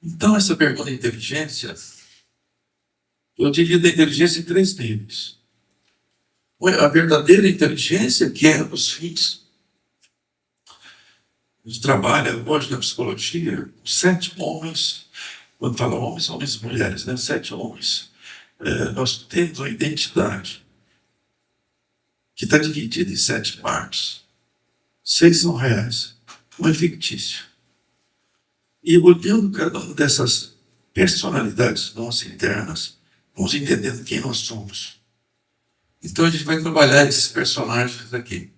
Então, essa pergunta da inteligência, eu divido a inteligência em três níveis. A verdadeira inteligência, que é os fins. A gente trabalha hoje na psicologia, 7 homens, quando fala homens, homens e mulheres, né? 7 homens. Nós temos uma identidade que está dividida em 7 partes. 6 são reais, um é fictício. E olhando cada uma dessas personalidades nossas internas, vamos entendendo quem nós somos. Então a gente vai trabalhar esses personagens aqui.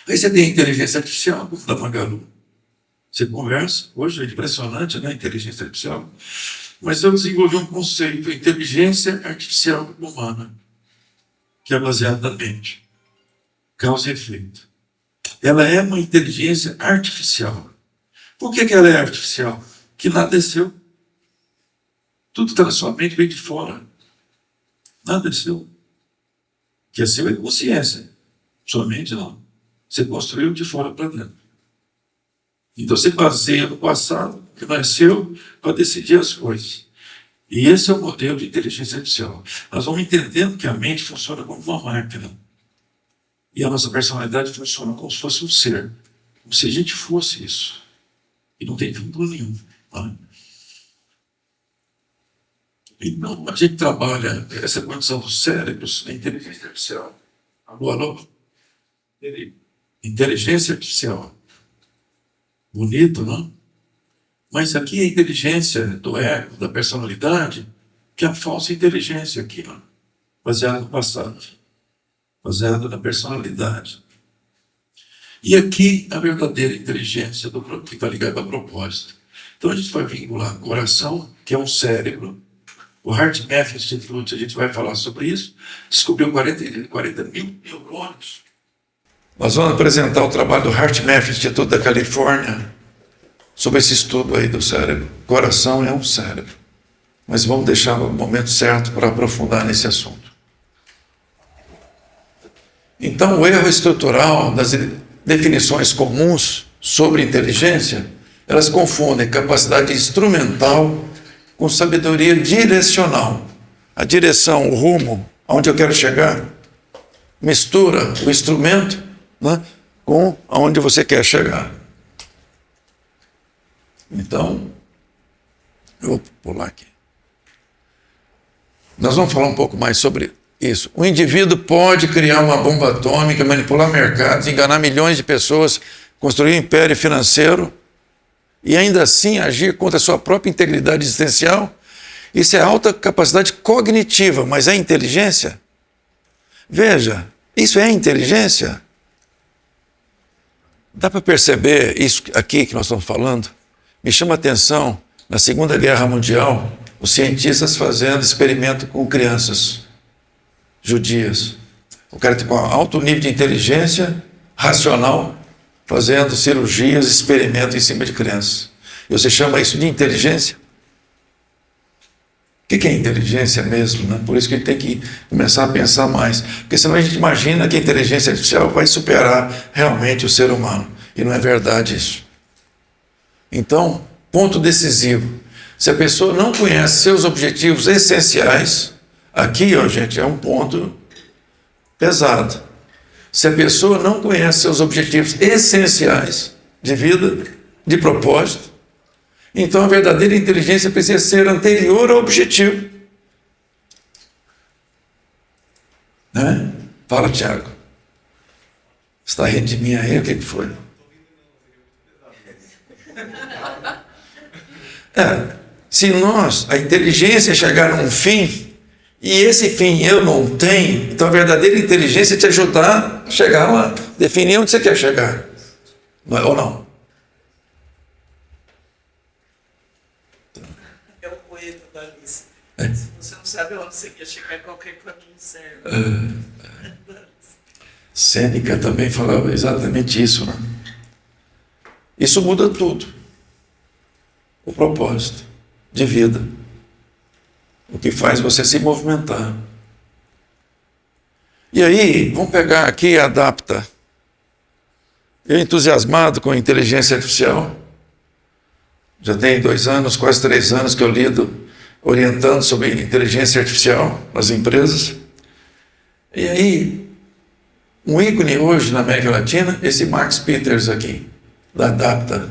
Aí você tem a inteligência artificial, da Magalu. Você conversa, hoje é impressionante, né, a inteligência artificial. Mas eu desenvolvi um conceito, a inteligência artificial humana, que é baseada na mente. Causa e efeito. Ela é uma inteligência artificial. Por que ela é artificial? Que nada é seu. Tudo está na sua mente, vem de fora. Nada é seu. O que é seu é consciência. Sua mente não. Você construiu de fora para dentro. Então você baseia no passado, que não é seu, para decidir as coisas. E esse é o modelo de inteligência artificial. Nós vamos entendendo que a mente funciona como uma máquina. E a nossa personalidade funciona como se fosse um ser. Como se a gente fosse isso. E não tem vínculo nenhum. Tá? Então, a gente trabalha essa condição dos cérebros, a inteligência artificial. Alô? Inteligência artificial. Bonito, não? Mas aqui a inteligência do ego, da personalidade, que é a falsa inteligência aqui, ó, baseada no passado, baseada na personalidade. E aqui a verdadeira inteligência que está ligada ao propósito. Então a gente vai vincular o coração, que é um cérebro. O HeartMath Institute, a gente vai falar sobre isso, descobriu 40 mil neurônios. Nós vamos apresentar o trabalho do HeartMath Institute da Califórnia sobre esse estudo aí do cérebro. O coração é um cérebro. Mas vamos deixar o momento certo para aprofundar nesse assunto. Então, o erro estrutural das definições comuns sobre inteligência, elas confundem capacidade instrumental com sabedoria direcional. A direção, o rumo, aonde eu quero chegar, mistura o instrumento, né, com aonde você quer chegar. Então, eu vou pular aqui. Nós vamos falar um pouco mais sobre isso. O indivíduo pode criar uma bomba atômica, manipular mercados, enganar milhões de pessoas, construir um império financeiro e ainda assim agir contra a sua própria integridade existencial. Isso é alta capacidade cognitiva, mas é inteligência? Veja, isso é inteligência? Dá para perceber isso aqui que nós estamos falando? Me chama a atenção, na Segunda Guerra Mundial, os cientistas fazendo experimento com crianças judias. O cara tem um alto nível de inteligência racional, fazendo cirurgias, experimentos em cima de crianças. E você chama isso de inteligência? O que é inteligência mesmo? Né? Por isso que a gente tem que começar a pensar mais. Porque senão a gente imagina que a inteligência artificial vai superar realmente o ser humano. E não é verdade isso. Então, ponto decisivo. Se a pessoa não conhece seus objetivos essenciais, aqui, ó, gente, é um ponto pesado. Se a pessoa não conhece seus objetivos essenciais de vida, de propósito, então a verdadeira inteligência precisa ser anterior ao objetivo. Né? Fala, Tiago. Você está rindo de mim aí? O que foi? Se a inteligência chegar a um fim, e esse fim eu não tenho, então a verdadeira inteligência é te ajudar a chegar lá, definir onde você quer chegar. Não é, ou não? É o coelho da Alice. Se você não sabe onde você quer chegar, qualquer caminho serve. Sêneca também falava exatamente isso, né? Isso muda tudo. O propósito de vida. O que faz você se movimentar. E aí, vamos pegar aqui e adapta. Eu entusiasmado com a inteligência artificial. Já tem 2 anos, quase 3 anos que eu lido orientando sobre inteligência artificial nas empresas. E aí, um ícone hoje na América Latina, esse Max Peters aqui, da Adapta.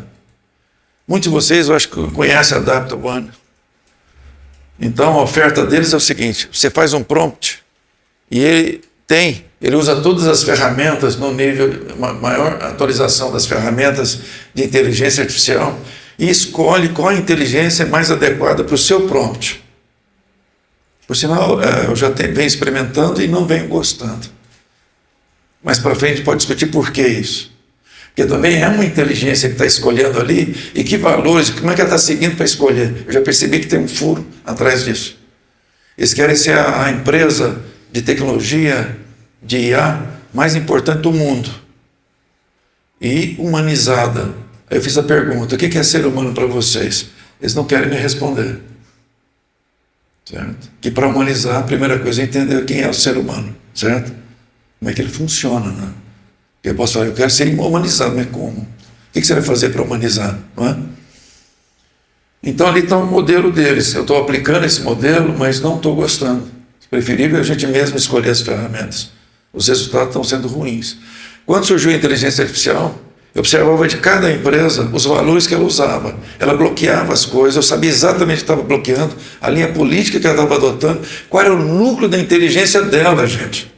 Muitos de vocês, eu acho que conhecem a Adapta One. Então, a oferta deles é o seguinte: você faz um prompt e ele usa todas as ferramentas no nível, maior atualização das ferramentas de inteligência artificial e escolhe qual a inteligência mais adequada para o seu prompt. Por sinal, eu já venho experimentando e não venho gostando. Mais para frente pode discutir por que isso. Porque também é uma inteligência que está escolhendo ali e que valores, como é que ela está seguindo para escolher. Eu já percebi que tem um furo atrás disso. Eles querem ser a empresa de tecnologia, de IA, mais importante do mundo. E humanizada. Aí eu fiz a pergunta: o que é ser humano para vocês? Eles não querem me responder. Certo? Que para humanizar, a primeira coisa é entender quem é o ser humano. Certo? Como é que ele funciona, né? Eu posso falar, eu quero ser humanizado, mas como? O que você vai fazer para humanizar? Não é? Então ali está o modelo deles. Eu estou aplicando esse modelo, mas não estou gostando. Preferível a gente mesmo escolher as ferramentas. Os resultados estão sendo ruins. Quando surgiu a inteligência artificial, eu observava de cada empresa os valores que ela usava. Ela bloqueava as coisas, eu sabia exatamente o que estava bloqueando, a linha política que ela estava adotando, qual era o núcleo da inteligência dela, gente.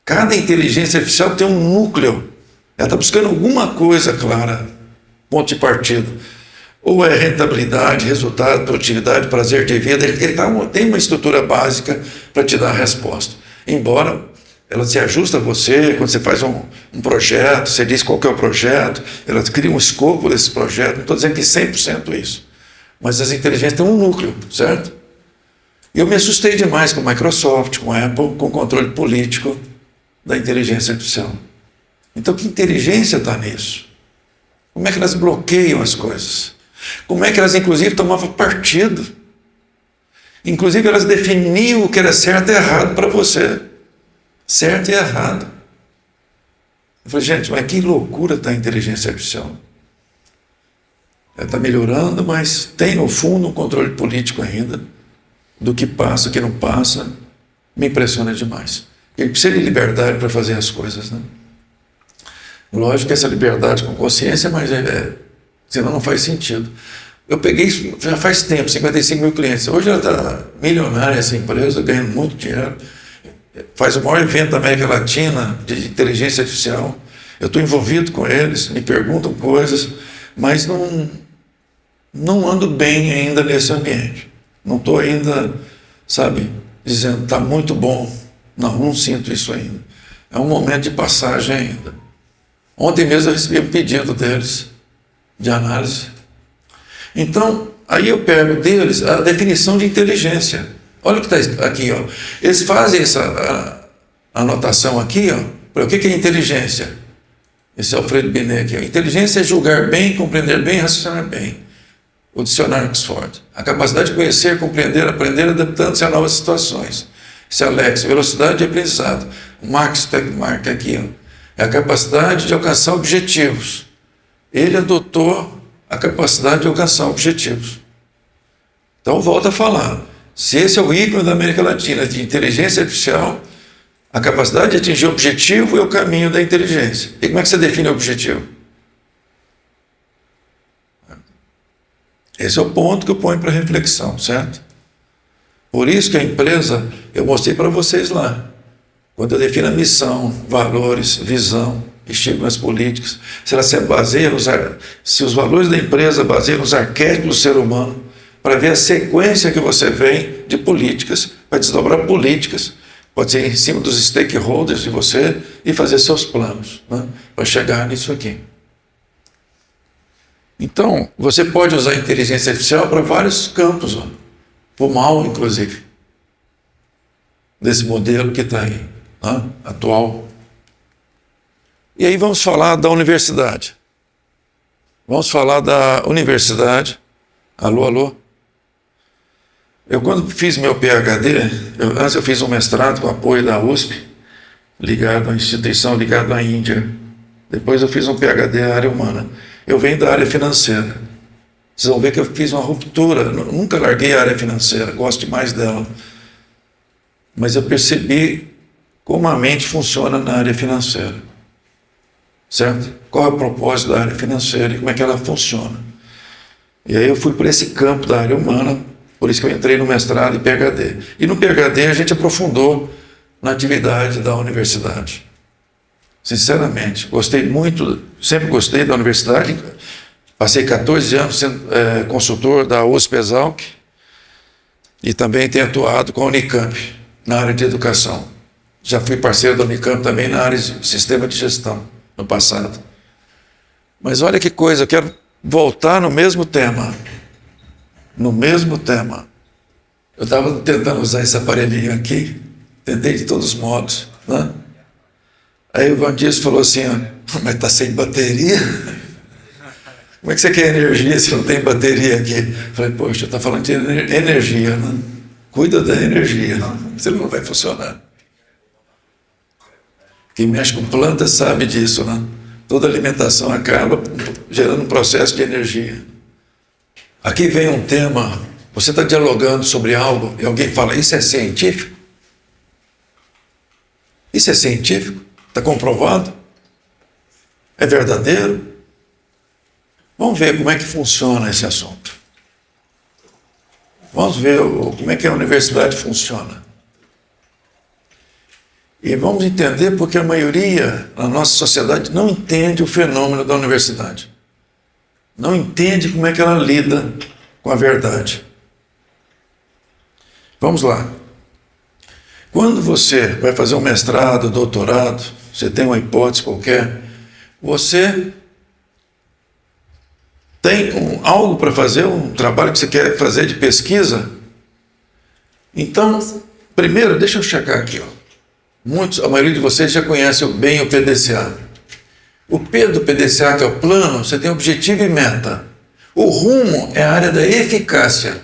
Cada inteligência artificial tem um núcleo. Ela está buscando alguma coisa clara, ponto de partida. Ou é rentabilidade, resultado, produtividade, prazer de vida. Ele tem uma estrutura básica para te dar a resposta. Embora ela se ajusta a você, quando você faz um projeto, você diz qual que é o projeto, ela cria um escopo desse projeto. Não estou dizendo que 100% isso. Mas as inteligências têm um núcleo, certo? E eu me assustei demais com a Microsoft, com a Apple, com o controle político da inteligência artificial. Então, que inteligência está nisso? Como é que elas bloqueiam as coisas? Como é que elas, inclusive, tomavam partido? Inclusive, elas definiam o que era certo e errado para você. Certo e errado. Eu falei, gente, mas que loucura está a inteligência artificial. Ela está melhorando, mas tem, no fundo, um controle político ainda do que passa, o que não passa. Me impressiona demais. Ele precisa de liberdade para fazer as coisas, né? Lógico que essa liberdade com consciência, mas senão não faz sentido. Eu peguei isso já faz tempo, 55 mil clientes. Hoje ela está milionária, essa empresa, ganhando muito dinheiro. Faz o maior evento da América Latina de inteligência artificial. Eu estou envolvido com eles, me perguntam coisas, mas não ando bem ainda nesse ambiente. Não estou ainda, dizendo, está muito bom. Não sinto isso ainda. É um momento de passagem ainda. Ontem mesmo eu recebi um pedido deles de análise. Então, aí eu pego deles a definição de inteligência. Olha o que está aqui, ó. Eles fazem essa anotação aqui, ó, para o que é inteligência. Esse é o Alfredo Binet aqui. Ó. Inteligência é julgar bem, compreender bem, raciocinar bem. O dicionário Oxford. A capacidade de conhecer, compreender, aprender, adaptando-se a novas situações. Esse é Alex, velocidade de aprendizado. O Max Tegmark aqui, ó, é a capacidade de alcançar objetivos. Ele adotou a capacidade de alcançar objetivos. Então, volto a falar. Se esse é o ícone da América Latina de inteligência artificial, a capacidade de atingir o objetivo é o caminho da inteligência. E como é que você define o objetivo? Esse é o ponto que eu ponho para reflexão, certo? Por isso que a empresa, eu mostrei para vocês lá, quando eu defino a missão, valores, visão, estigmas políticos, se ela se baseia se os valores da empresa baseiam nos arquétipos do ser humano, para ver a sequência que você vem de políticas, para desdobrar políticas, pode ser em cima dos stakeholders de você e fazer seus planos, né, para chegar nisso aqui. Então, você pode usar a inteligência artificial para vários campos, ó. Para o mal, inclusive, desse modelo que está aí, né, atual. E aí vamos falar da universidade. Vamos falar da universidade. Alô, alô? Eu, quando fiz meu PhD, antes eu fiz um mestrado com apoio da USP, ligado à instituição ligada à Índia. Depois eu fiz um PhD na área humana. Eu venho da área financeira. Vocês vão ver que eu fiz uma ruptura. Nunca larguei a área financeira, gosto demais dela. Mas eu percebi como a mente funciona na área financeira. Certo? Qual é o propósito da área financeira e como é que ela funciona. E aí eu fui por esse campo da área humana, por isso que eu entrei no mestrado e PhD. E no PhD a gente aprofundou na atividade da universidade. Sinceramente, gostei muito, sempre gostei da universidade. Passei 14 anos sendo consultor da USP-Exalc e também tenho atuado com a Unicamp na área de educação. Já fui parceiro da Unicamp também na área de sistema de gestão no passado. Mas olha que coisa, eu quero voltar no mesmo tema. No mesmo tema. Eu estava tentando usar esse aparelhinho aqui, tentei de todos os modos, né? Aí o Vandir falou assim, mas está sem bateria? Como é que você quer energia se não tem bateria aqui? Eu falei, poxa, está falando de energia, né? Cuida da energia, senão não vai funcionar. Quem mexe com plantas sabe disso, né? Toda alimentação acaba gerando um processo de energia. Aqui vem um tema, você está dialogando sobre algo e alguém fala, isso é científico? Isso é científico? Está comprovado? É verdadeiro? Vamos ver como é que funciona esse assunto. Vamos ver como é que a universidade funciona. E vamos entender porque a maioria na nossa sociedade não entende o fenômeno da universidade. Não entende como é que ela lida com a verdade. Vamos lá. Quando você vai fazer um mestrado, doutorado, você tem uma hipótese qualquer, você tem algo para fazer, um trabalho que você quer fazer de pesquisa. Então, primeiro, deixa eu checar aqui, ó. A maioria de vocês já conhece bem o PDCA. O P do PDCA, que é o plano, você tem objetivo e meta. O rumo é a área da eficácia.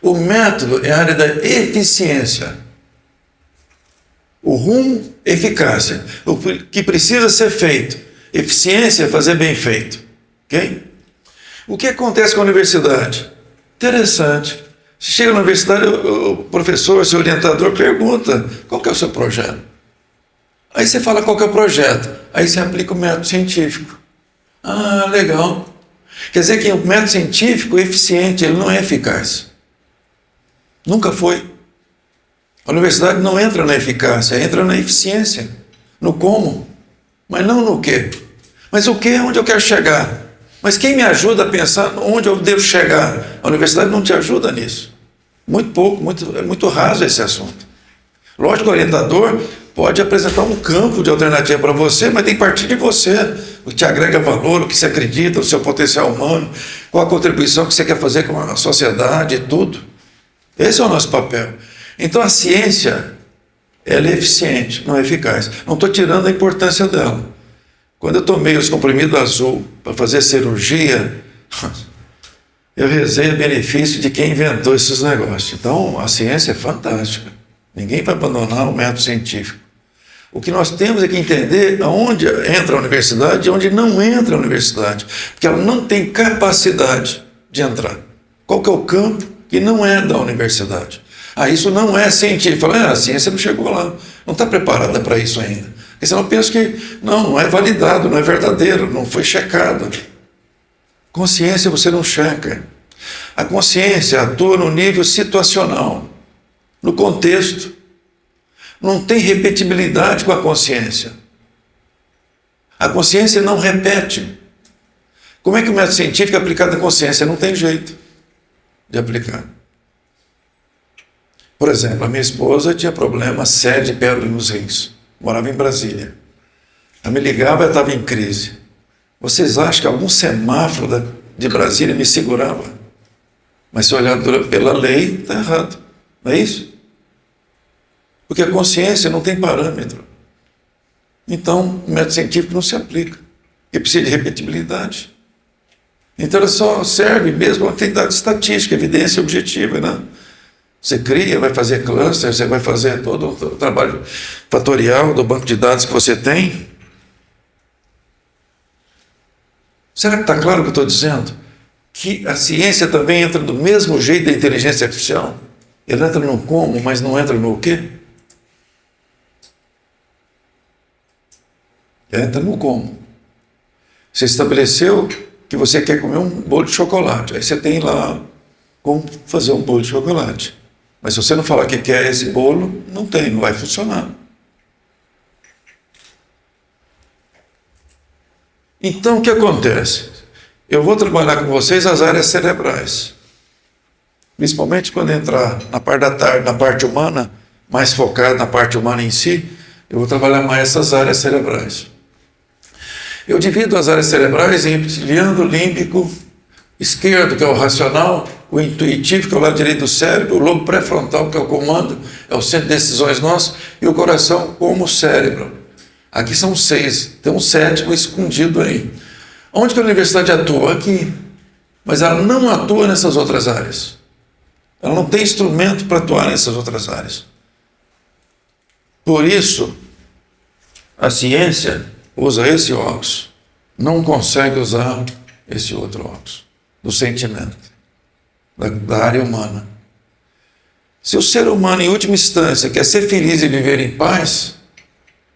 O método é a área da eficiência. O rumo, eficácia. O que precisa ser feito. Eficiência é fazer bem feito. Ok? O que acontece com a universidade? Interessante. Você chega na universidade, o professor, seu orientador pergunta, qual que é o seu projeto? Aí você fala qual que é o projeto. Aí você aplica o método científico. Ah, legal. Quer dizer que o método científico é eficiente, ele não é eficaz. Nunca foi. A universidade não entra na eficácia, entra na eficiência. No como, mas não no quê. Mas o que é onde eu quero chegar? Mas quem me ajuda a pensar onde eu devo chegar? A universidade não te ajuda nisso. Muito pouco, é muito raso esse assunto. Lógico, o orientador pode apresentar um campo de alternativa para você, mas tem que partir de você. O que te agrega valor, o que você acredita, o seu potencial humano, qual a contribuição que você quer fazer com a sociedade e tudo. Esse é o nosso papel. Então a ciência, ela é eficiente, não é eficaz. Não estou tirando a importância dela. Quando eu tomei os comprimidos azul para fazer cirurgia, eu rezei a benefício de quem inventou esses negócios. Então, a ciência é fantástica. Ninguém vai abandonar o método científico. O que nós temos é que entender aonde entra a universidade e onde não entra a universidade. Porque ela não tem capacidade de entrar. Qual que é o campo que não é da universidade? Isso não é científico. A ciência não chegou lá. Não está preparada para isso ainda. Porque senão eu penso que não é validado, não é verdadeiro, não foi checado. Consciência você não checa. A consciência atua no nível situacional, no contexto. Não tem repetibilidade com a consciência. A consciência não repete. Como é que o método científico é aplicado à consciência? Não tem jeito de aplicar. Por exemplo, a minha esposa tinha problema sério de pedra nos rins. Morava em Brasília. Ela me ligava e estava em crise. Vocês acham que algum semáforo de Brasília me segurava? Mas se olhar pela lei, está errado. Não é isso? Porque a consciência não tem parâmetro. Então, o método científico não se aplica. Porque precisa de repetibilidade. Então, ela só serve mesmo a atividade estatística, evidência objetiva, né? Você cria, vai fazer cluster, você vai fazer todo o trabalho fatorial do banco de dados que você tem. Será que está claro o que eu estou dizendo? que a ciência também entra do mesmo jeito da inteligência artificial? Ela entra no como, mas não entra no quê? Ela entra no como. Você estabeleceu que você quer comer um bolo de chocolate. Aí você tem lá como fazer um bolo de chocolate. Mas se você não falar que quer esse bolo, não tem, não vai funcionar. Então, o que acontece? Eu vou trabalhar com vocês as áreas cerebrais. Principalmente quando entrar na parte da tarde, na parte humana, mais focado na parte humana em si, eu vou trabalhar mais essas áreas cerebrais. Eu divido as áreas cerebrais em reptiliano, límbico, esquerdo, que é o racional, o intuitivo, que é o lado direito do cérebro, o lobo pré-frontal, que é o comando, é o centro de decisões nosso, e o coração como cérebro. Aqui são 6, tem um 7º escondido aí. Onde que a universidade atua? Aqui. Mas ela não atua nessas outras áreas. Ela não tem instrumento para atuar nessas outras áreas. Por isso, a ciência usa esse óculos, não consegue usar esse outro óculos, do sentimento, da área humana. Se o ser humano, em última instância, quer ser feliz e viver em paz,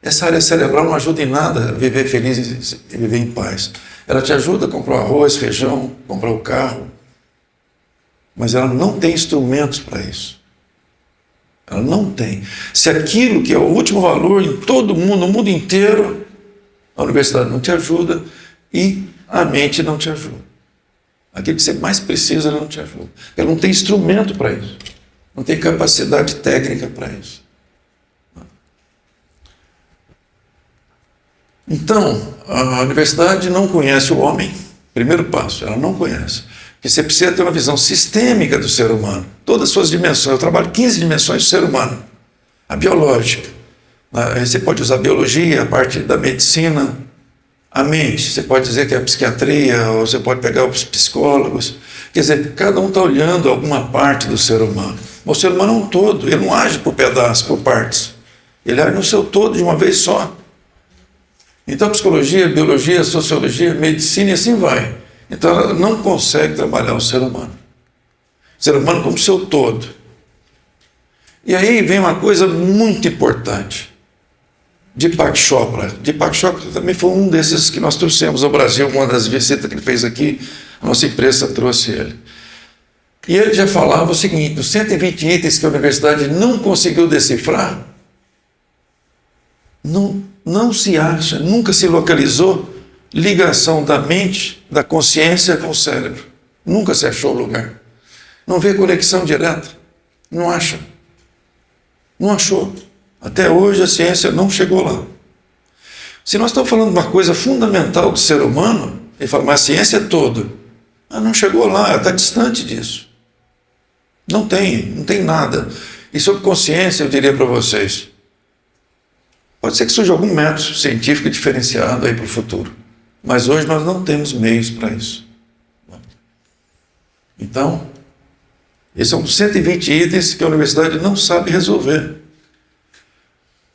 essa área cerebral não ajuda em nada a viver feliz e viver em paz. Ela te ajuda a comprar arroz, feijão, comprar o carro, mas ela não tem instrumentos para isso. Ela não tem. Se aquilo que é o último valor em todo mundo, no mundo inteiro, a universidade não te ajuda e a mente não te ajuda. Aquilo que você mais precisa, ela não te ajuda. Ela não tem instrumento para isso. Não tem capacidade técnica para isso. Então, a universidade não conhece o homem. Primeiro passo, ela não conhece. Porque você precisa ter uma visão sistêmica do ser humano. Todas as suas dimensões. Eu trabalho 15 dimensões do ser humano. A biológica. Você pode usar a biologia, a parte da medicina, a mente. Você pode dizer que é a psiquiatria, ou você pode pegar os psicólogos. Quer dizer, cada um está olhando alguma parte do ser humano. O ser humano é um todo. Ele não age por pedaços, por partes. Ele age no seu todo de uma vez só. Então, psicologia, biologia, sociologia, medicina e assim vai. Então, ela não consegue trabalhar o ser humano. O ser humano como seu todo. E aí vem uma coisa muito importante. Deepak Chopra. Deepak Chopra também foi um desses que nós trouxemos ao Brasil, uma das visitas que ele fez aqui, a nossa empresa trouxe ele. E ele já falava o seguinte, os 120 itens que a universidade não conseguiu decifrar, não se acha, nunca se localizou ligação da mente, da consciência com o cérebro. Nunca se achou lugar. Não vê conexão direta. Não acha. Não achou. Até hoje a ciência não chegou lá. Se nós estamos falando de uma coisa fundamental do ser humano, ele fala, mas a ciência é toda. Mas não chegou lá, está distante disso. Não tem nada. E sobre consciência, eu diria para vocês, pode ser que surja algum método científico diferenciado aí para o futuro. Mas hoje nós não temos meios para isso. Então, esses são 120 itens que a universidade não sabe resolver.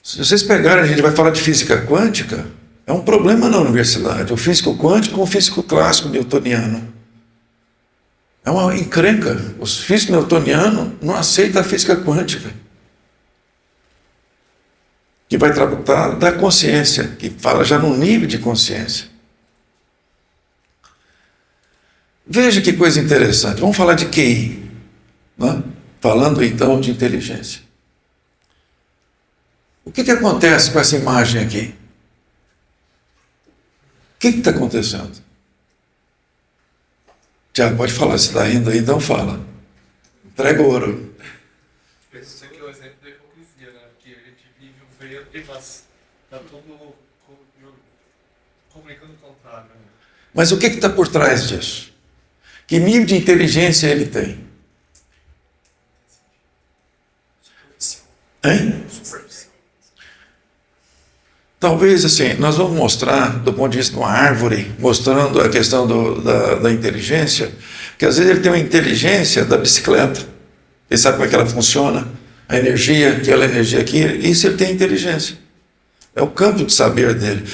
Se vocês pegarem, a gente vai falar de física quântica, é um problema na universidade. O físico quântico com o físico clássico newtoniano. É uma encrenca. O físico newtoniano não aceita a física quântica, que vai tratar da consciência, que fala já no nível de consciência. Veja que coisa interessante. Vamos falar de QI, né? Falando então de inteligência. O que acontece com essa imagem aqui? O que está acontecendo? Tiago, pode falar, se está indo aí, então fala. Entrega o ouro. Esse aqui é o exemplo da hipocrisia, né? Que a gente vive o verde, mas está tudo comunicando o contrário. Né? Mas o que está por trás disso? Que nível de inteligência ele tem? Hein? Talvez assim, nós vamos mostrar, do ponto de vista de uma árvore, mostrando a questão da inteligência, que às vezes ele tem uma inteligência da bicicleta. Ele sabe como é que ela funciona, a energia, aquela energia aqui, isso ele tem inteligência. É o campo de saber dele.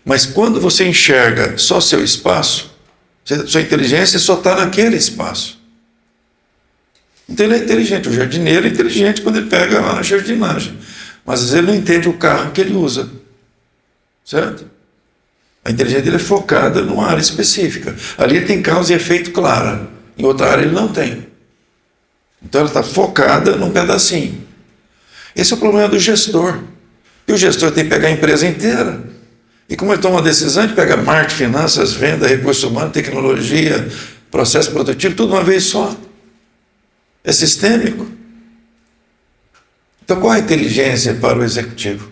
Mas quando você enxerga só seu espaço, Sua inteligência só está naquele espaço. Então ele é inteligente. O jardineiro é inteligente quando ele pega lá na jardinagem. Mas às vezes ele não entende o carro que ele usa. Certo? A inteligência dele é focada numa área específica. Ali ele tem causa e efeito clara. Em outra área ele não tem. Então ela está focada num pedacinho. Esse é o problema do gestor. E o gestor tem que pegar a empresa inteira. E como ele toma uma decisão, ele pega marketing, finanças, venda, recursos humanos, tecnologia, processo produtivo, tudo uma vez só. É sistêmico. Então qual a inteligência para o executivo?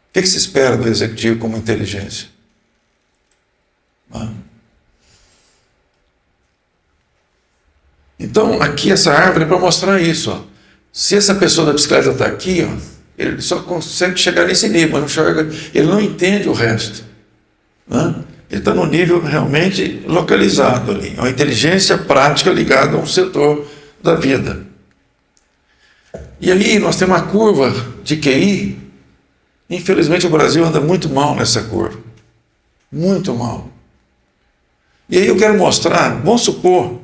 O que se espera do executivo como inteligência? Então, aqui essa árvore é para mostrar isso. Ó. Se essa pessoa da bicicleta está aqui, ó, ele só consegue chegar nesse nível, mas não enxerga, ele não entende o resto. Ele está no nível realmente localizado ali. É uma inteligência prática ligada a um setor da vida. E aí nós temos uma curva de QI. Infelizmente o Brasil anda muito mal nessa curva. Muito mal. E aí eu quero mostrar, vamos supor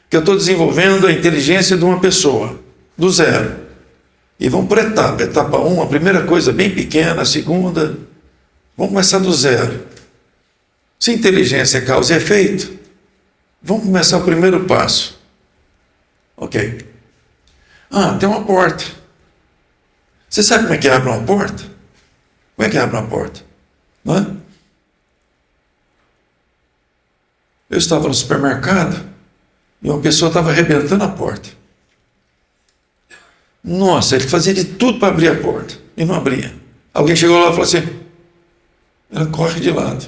que eu estou desenvolvendo a inteligência de uma pessoa, do zero. E vamos por etapa. Etapa 1, a primeira coisa bem pequena, a segunda. Vamos começar do zero. Se inteligência é causa e efeito, vamos começar o primeiro passo. Ok. Tem uma porta. Você sabe como é que abre uma porta? Como é que abre uma porta? Não é? Eu estava no supermercado e uma pessoa estava arrebentando a porta. Nossa, ele fazia de tudo para abrir a porta e não abria. Alguém chegou lá e falou assim, ela corre de lado.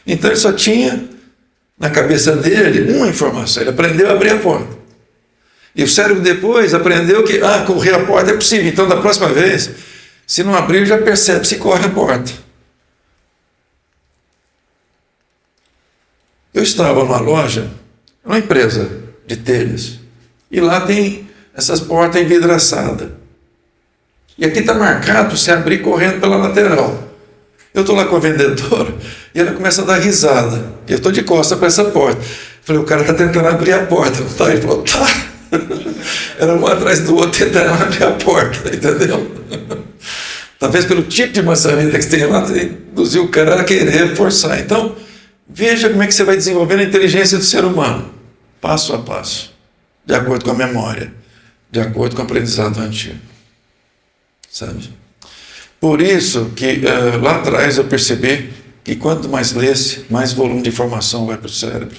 Então ele só tinha na cabeça dele uma informação, ele aprendeu a abrir a porta. E o cérebro depois aprendeu que correr a porta é possível, então da próxima vez, se não abrir, ele já percebe se corre a porta. Eu estava numa loja, uma empresa de telhas, e lá tem essas portas envidraçadas. E aqui está marcado você abrir correndo pela lateral. Eu estou lá com a vendedora e ela começa a dar risada. E eu estou de costas para essa porta. Falei, o cara está tentando abrir a porta, não está? Ele falou, tá. Era um atrás do outro tentando abrir a porta, entendeu? Talvez pelo tipo de maçaneta que tem lá, induziu o cara a querer forçar. Então, veja como é que você vai desenvolvendo a inteligência do ser humano, passo a passo, de acordo com a memória, de acordo com o aprendizado antigo. Sabe? Por isso que lá atrás eu percebi que quanto mais lesse, mais volume de informação vai para o cérebro.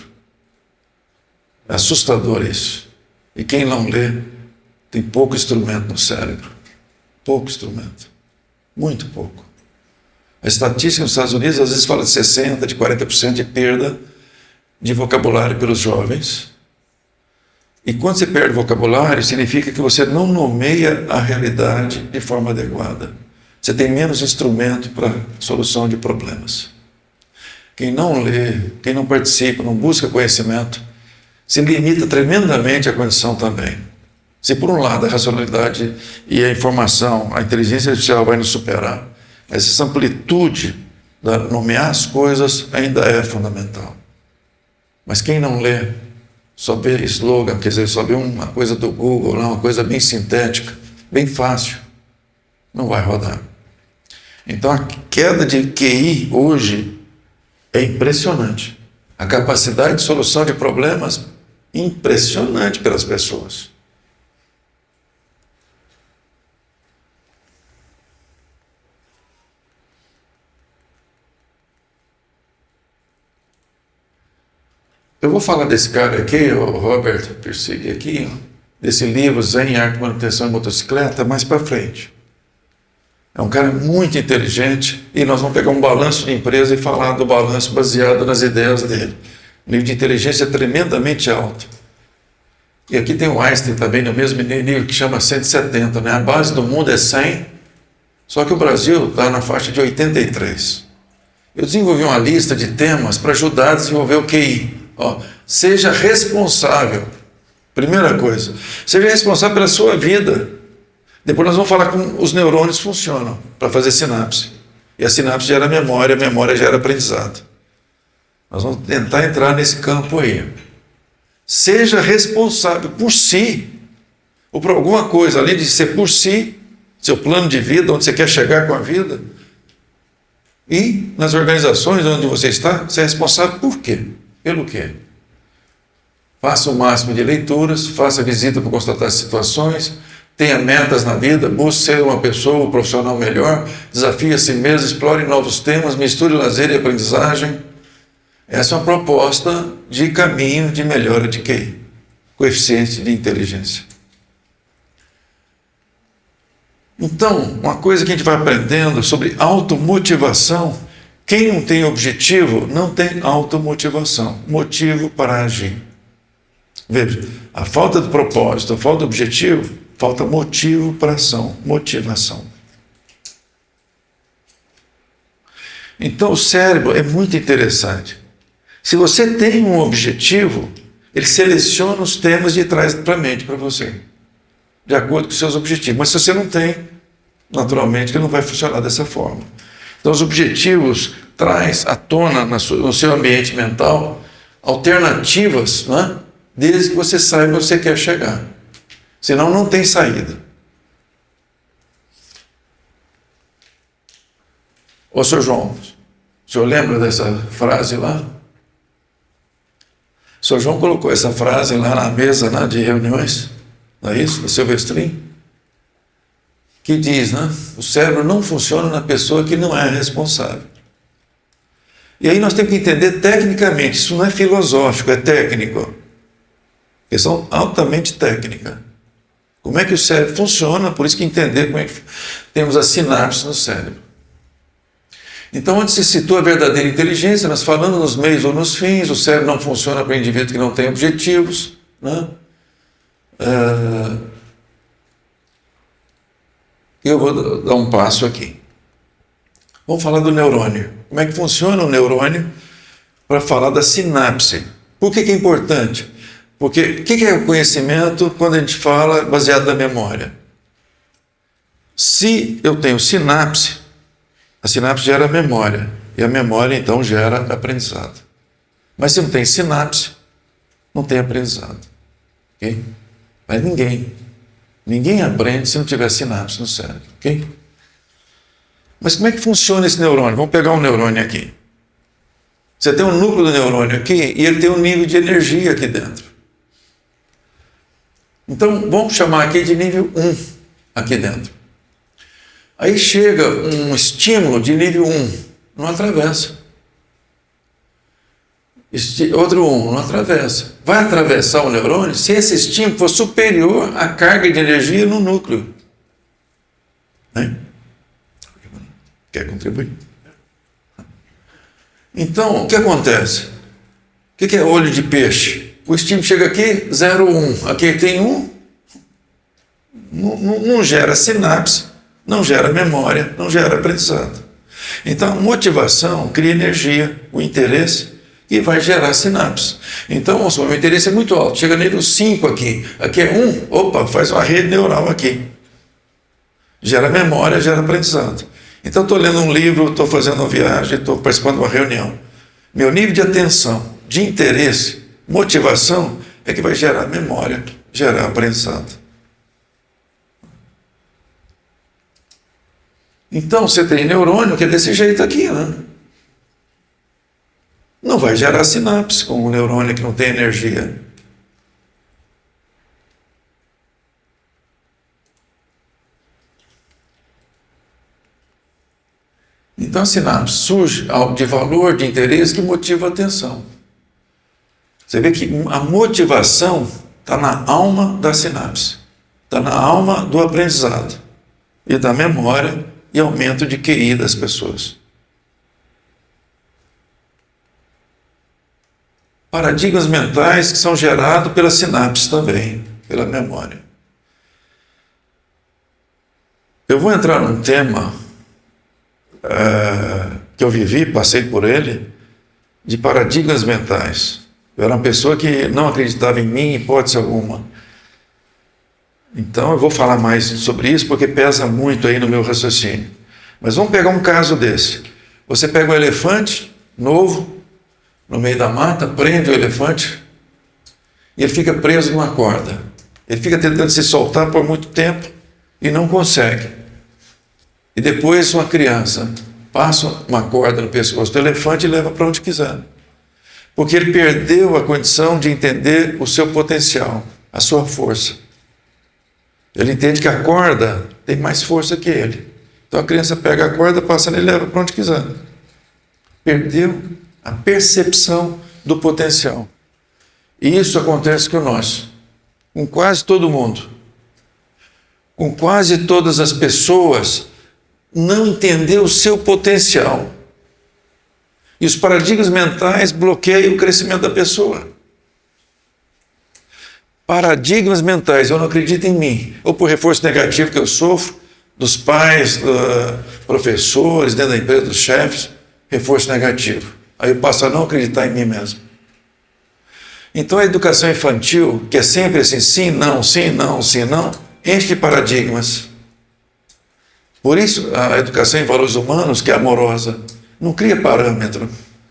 É assustador isso. E quem não lê tem pouco instrumento no cérebro. Pouco instrumento. Muito pouco. A estatística nos Estados Unidos às vezes fala de 60%, de 40% de perda de vocabulário pelos jovens. E quando você perde vocabulário, significa que você não nomeia a realidade de forma adequada. Você tem menos instrumento para solução de problemas. Quem não lê, quem não participa, não busca conhecimento, se limita tremendamente à condição também. Se por um lado a racionalidade e a informação, a inteligência artificial vai nos superar, mas essa amplitude de nomear as coisas ainda é fundamental. Mas quem não lê, só vê slogan, quer dizer, só vê uma coisa do Google, uma coisa bem sintética, bem fácil, não vai rodar. Então a queda de QI hoje é impressionante. A capacidade de solução de problemas impressionante pelas pessoas. Eu vou falar desse cara aqui, o Robert Pirsig, aqui, desse livro Zen, Arte, Manutenção e Motocicleta, mais para frente. É um cara muito inteligente e nós vamos pegar um balanço de empresa e falar do balanço baseado nas ideias dele. Um nível de inteligência tremendamente alto. E aqui tem o Einstein também no mesmo nível que chama 170, né? A base do mundo é 100, só que o Brasil está na faixa de 83. Eu desenvolvi uma lista de temas para ajudar a desenvolver o QI. Seja responsável. Primeira coisa, seja responsável pela sua vida. Depois nós vamos falar como os neurônios funcionam para fazer sinapse. E a sinapse gera memória, a memória gera aprendizado. Nós vamos tentar entrar nesse campo aí. Seja responsável por si, ou por alguma coisa, além de ser por si, seu plano de vida, onde você quer chegar com a vida. E nas organizações onde você está, você é responsável por quê? Pelo quê? Faça o máximo de leituras, faça visita para constatar situações, tenha metas na vida, busque ser uma pessoa, um profissional melhor, desafie a si mesmo, explore novos temas, misture lazer e aprendizagem. Essa é uma proposta de caminho de melhora de QI, coeficiente de inteligência. Então, uma coisa que a gente vai aprendendo sobre automotivação, quem não tem objetivo não tem automotivação, motivo para agir. Veja, a falta de propósito, a falta de objetivo, falta motivo para ação, motivação. Então o cérebro é muito interessante. Se você tem um objetivo, ele seleciona os temas de trás para a mente para você, de acordo com os seus objetivos. Mas se você não tem, naturalmente ele não vai funcionar dessa forma. Então os objetivos traz à tona no seu ambiente mental alternativas, né? Desde que você saiba onde você quer chegar. Senão não tem saída. Ô, Sr. João, o senhor lembra dessa frase lá? O Sr. João colocou essa frase lá na mesa, né, de reuniões, não é isso? Do Silvestrin, que diz, né? O cérebro não funciona na pessoa que não é responsável. E aí nós temos que entender tecnicamente, isso não é filosófico, é técnico. Questão altamente técnica. Como é que o cérebro funciona, por isso que entender como é que temos as sinapses no cérebro. Então, onde se situa a verdadeira inteligência, nós falamos nos meios ou nos fins, o cérebro não funciona para indivíduo que não tem objetivos, né? Eu vou dar um passo aqui. Vamos falar do neurônio. Como é que funciona o neurônio para falar da sinapse? Por que é importante? Porque o que é o conhecimento quando a gente fala baseado na memória? Se eu tenho sinapse, a sinapse gera memória, e a memória então gera aprendizado. Mas se não tem sinapse, não tem aprendizado. Okay? Mas ninguém aprende se não tiver sinapse no cérebro. Okay? Mas como é que funciona esse neurônio? Vamos pegar um neurônio aqui. Você tem um núcleo do neurônio aqui e ele tem um nível de energia aqui dentro. Então, vamos chamar aqui de nível 1, aqui dentro. Aí chega um estímulo de nível 1, não atravessa. Outro 1, não atravessa. Vai atravessar o neurônio se esse estímulo for superior à carga de energia no núcleo. Né? Quer contribuir? Então, o que acontece? O que é olho de peixe? O estímulo chega aqui, 0, 1. Aqui tem 1, não gera sinapse, não gera memória, não gera aprendizado. Então, a motivação cria energia, o interesse, e vai gerar sinapse. Então, o meu interesse é muito alto, chega nível 5 aqui. Aqui é 1, opa, faz uma rede neural aqui. Gera memória, gera aprendizado. Então, estou lendo um livro, estou fazendo uma viagem, estou participando de uma reunião. Meu nível de atenção, de interesse, motivação é que vai gerar memória, gerar aprendizado. Então, você tem neurônio que é desse jeito aqui, né? Não vai gerar sinapse com um neurônio que não tem energia. Então, a sinapse surge de valor, de interesse que motiva a atenção. Você vê que a motivação está na alma da sinapse, está na alma do aprendizado e da memória e aumento de QI das pessoas. Paradigmas mentais que são gerados pela sinapse também, pela memória. Eu vou entrar num tema que eu vivi, passei por ele, de paradigmas mentais. Eu era uma pessoa que não acreditava em mim, em hipótese alguma. Então eu vou falar mais sobre isso porque pesa muito aí no meu raciocínio. Mas vamos pegar um caso desse. Você pega um elefante novo, no meio da mata, prende o elefante e ele fica preso numa corda. Ele fica tentando se soltar por muito tempo e não consegue. E depois uma criança passa uma corda no pescoço do elefante e leva para onde quiser. Porque ele perdeu a condição de entender o seu potencial, a sua força. Ele entende que a corda tem mais força que ele. Então a criança pega a corda, passa nele e leva para onde quiser. Perdeu a percepção do potencial. E isso acontece com nós, com quase todo mundo. Com quase todas as pessoas, não entender o seu potencial. E os paradigmas mentais bloqueiam o crescimento da pessoa. Paradigmas mentais, eu não acredito em mim. Ou por reforço negativo que eu sofro, dos pais, professores, dentro da empresa, dos chefes, reforço negativo. Aí eu passo a não acreditar em mim mesmo. Então a educação infantil, que é sempre assim, sim, não, sim, não, sim, não, enche de paradigmas. Por isso a educação em valores humanos, que é amorosa, não cria parâmetro,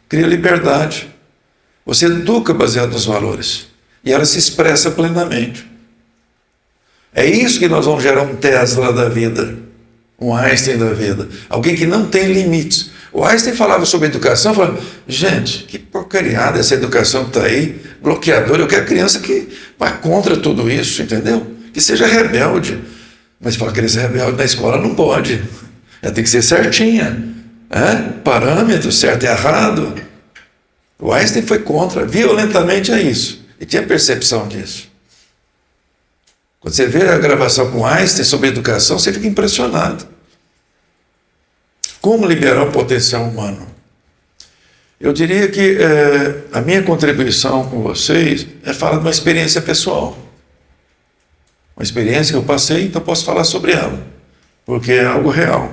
cria liberdade. Você educa baseado nos valores e ela se expressa plenamente. É isso que nós vamos gerar um Tesla da vida, um Einstein da vida, alguém que não tem limites. O Einstein falava sobre educação, falava, gente, que porcariada essa educação que está aí, bloqueadora, eu quero criança que vá contra tudo isso, entendeu? Que seja rebelde. Mas fala que criança rebelde na escola não pode, ela tem que ser certinha. Parâmetros, certo e errado. O Einstein foi contra, violentamente a isso, e tinha percepção disso. Quando você vê a gravação com Einstein sobre educação, você fica impressionado. Como liberar o potencial humano? Eu diria que a minha contribuição com vocês é falar de uma experiência pessoal. Uma experiência que eu passei, então posso falar sobre ela, porque é algo real.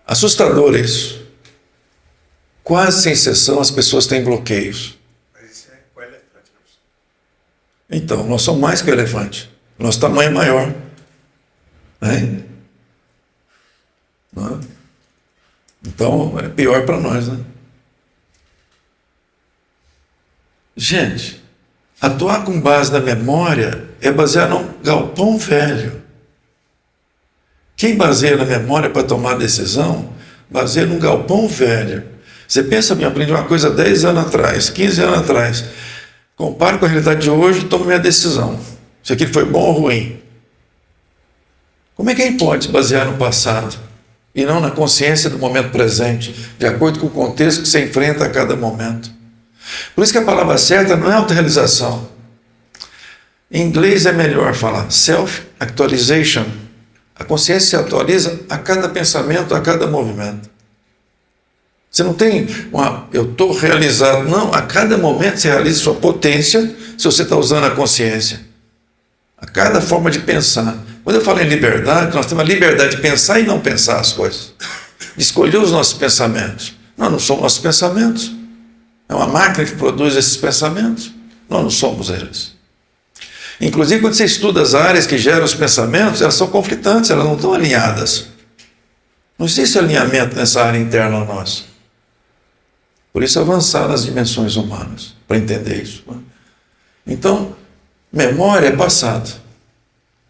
Assustador isso. Quase sem exceção as pessoas têm bloqueios. Mas isso é com o elefante, professor. Então, nós somos mais que o elefante. Nosso tamanho é maior. Né? Não é? Então, é pior para nós, né? Gente, atuar com base na memória é basear num galpão velho. Quem baseia na memória para tomar decisão, baseia num galpão velho. Você pensa, eu aprendi uma coisa 10 anos atrás, 15 anos atrás. Comparo com a realidade de hoje e tomo minha decisão. Se aquilo foi bom ou ruim. Como é que a gente pode se basear no passado e não na consciência do momento presente, de acordo com o contexto que você enfrenta a cada momento? Por isso que a palavra certa não é autorrealização. Em inglês é melhor falar self-actualization. A consciência se atualiza a cada pensamento, a cada movimento. Você não tem eu estou realizado. Não, a cada momento você realiza sua potência se você está usando a consciência. A cada forma de pensar. Quando eu falo em liberdade, nós temos a liberdade de pensar e não pensar as coisas. De escolher os nossos pensamentos. Nós não somos nossos pensamentos. É uma máquina que produz esses pensamentos. Nós não somos eles. Inclusive, quando você estuda as áreas que geram os pensamentos, elas são conflitantes, elas não estão alinhadas. Não existe alinhamento nessa área interna nossa. Por isso, avançar nas dimensões humanas, para entender isso. Então, memória é passado.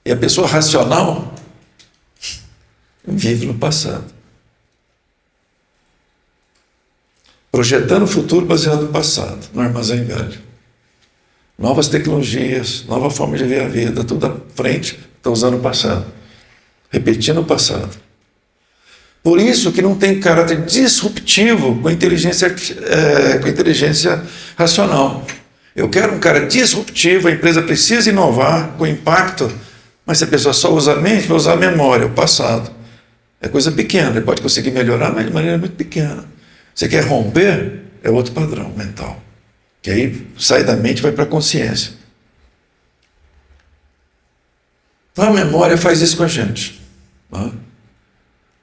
E a pessoa racional vive no passado. Projetando o futuro baseado no passado, no armazém velho. Novas tecnologias, nova forma de ver a vida, tudo à frente, está usando o passado. Repetindo o passado. Por isso que não tem caráter disruptivo com a inteligência racional. Eu quero um cara disruptivo, a empresa precisa inovar com impacto, mas se a pessoa só usa a mente, vai usar a memória, o passado. É coisa pequena, ele pode conseguir melhorar, mas de maneira muito pequena. Você quer romper, é outro padrão mental. Que aí sai da mente e vai para a consciência. Então a memória faz isso com a gente.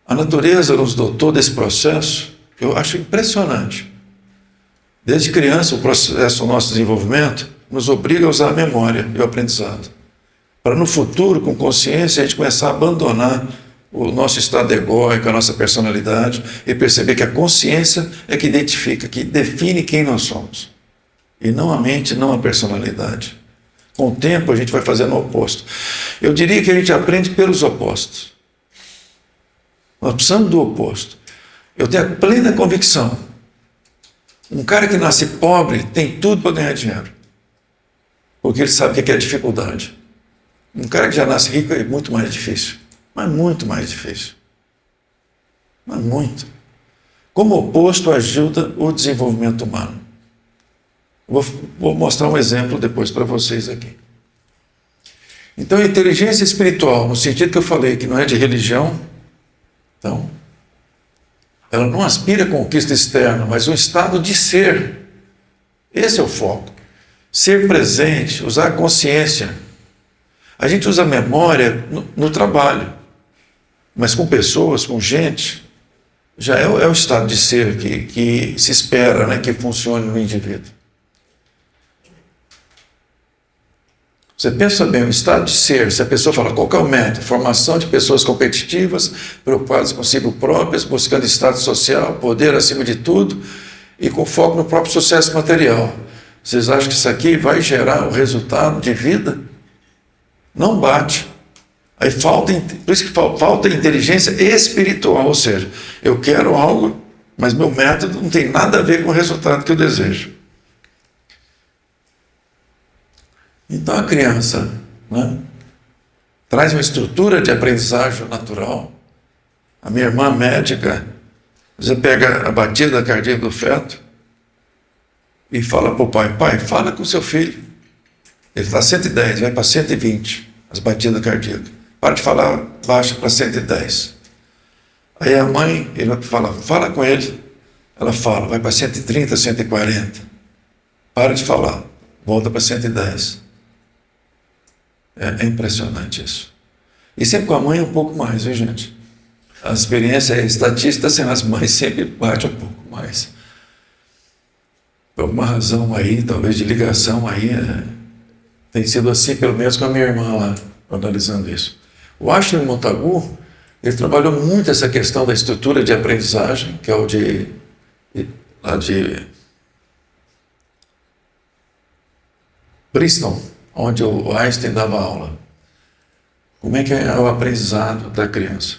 A natureza nos dotou desse processo, que eu acho impressionante. Desde criança, o processo do nosso desenvolvimento nos obriga a usar a memória e o aprendizado. Para no futuro, com consciência, a gente começar a abandonar o nosso estado egóico, a nossa personalidade, e perceber que a consciência é que identifica, que define quem nós somos. E não a mente, não a personalidade. Com o tempo a gente vai fazendo o oposto. Eu diria que a gente aprende pelos opostos. Nós precisamos do oposto. Eu tenho a plena convicção. Um cara que nasce pobre tem tudo para ganhar dinheiro. Porque ele sabe o que é dificuldade. Um cara que já nasce rico é muito mais difícil. Mas muito mais difícil. Mas muito. Como oposto ajuda o desenvolvimento humano. Vou mostrar um exemplo depois para vocês aqui. Então, a inteligência espiritual, no sentido que eu falei, que não é de religião, então, ela não aspira a conquista externa, mas um estado de ser. Esse é o foco. Ser presente, usar a consciência. A gente usa a memória no trabalho, mas com pessoas, com gente, já é o estado de ser que se espera, né, que funcione no indivíduo. Você pensa bem, o estado de ser, se a pessoa fala qual que é o método, formação de pessoas competitivas, preocupadas consigo próprias, buscando status social, poder acima de tudo e com foco no próprio sucesso material. Vocês acham que isso aqui vai gerar o resultado de vida? Não bate. Aí por isso que falta inteligência espiritual, ou seja, eu quero algo, mas meu método não tem nada a ver com o resultado que eu desejo. Então a criança, né, traz uma estrutura de aprendizagem natural. A minha irmã médica, você pega a batida cardíaca do feto e fala para o pai, pai, fala com seu filho. Ele está 110, vai para 120, as batidas cardíacas. Para de falar, baixa para 110. Aí a mãe, ele fala com ele. Ela fala, vai para 130, 140. Para de falar, volta para 110. É impressionante isso. E sempre com a mãe um pouco mais, viu, gente? A experiência é estatística, assim, as mães sempre batem um pouco mais. Por alguma razão aí, talvez de ligação aí, tem sido assim, pelo menos com a minha irmã lá, analisando isso. O Ashton Montagu, ele trabalhou muito essa questão da estrutura de aprendizagem, que é o lá de Princeton, onde o Einstein dava aula. Como é que é o aprendizado da criança?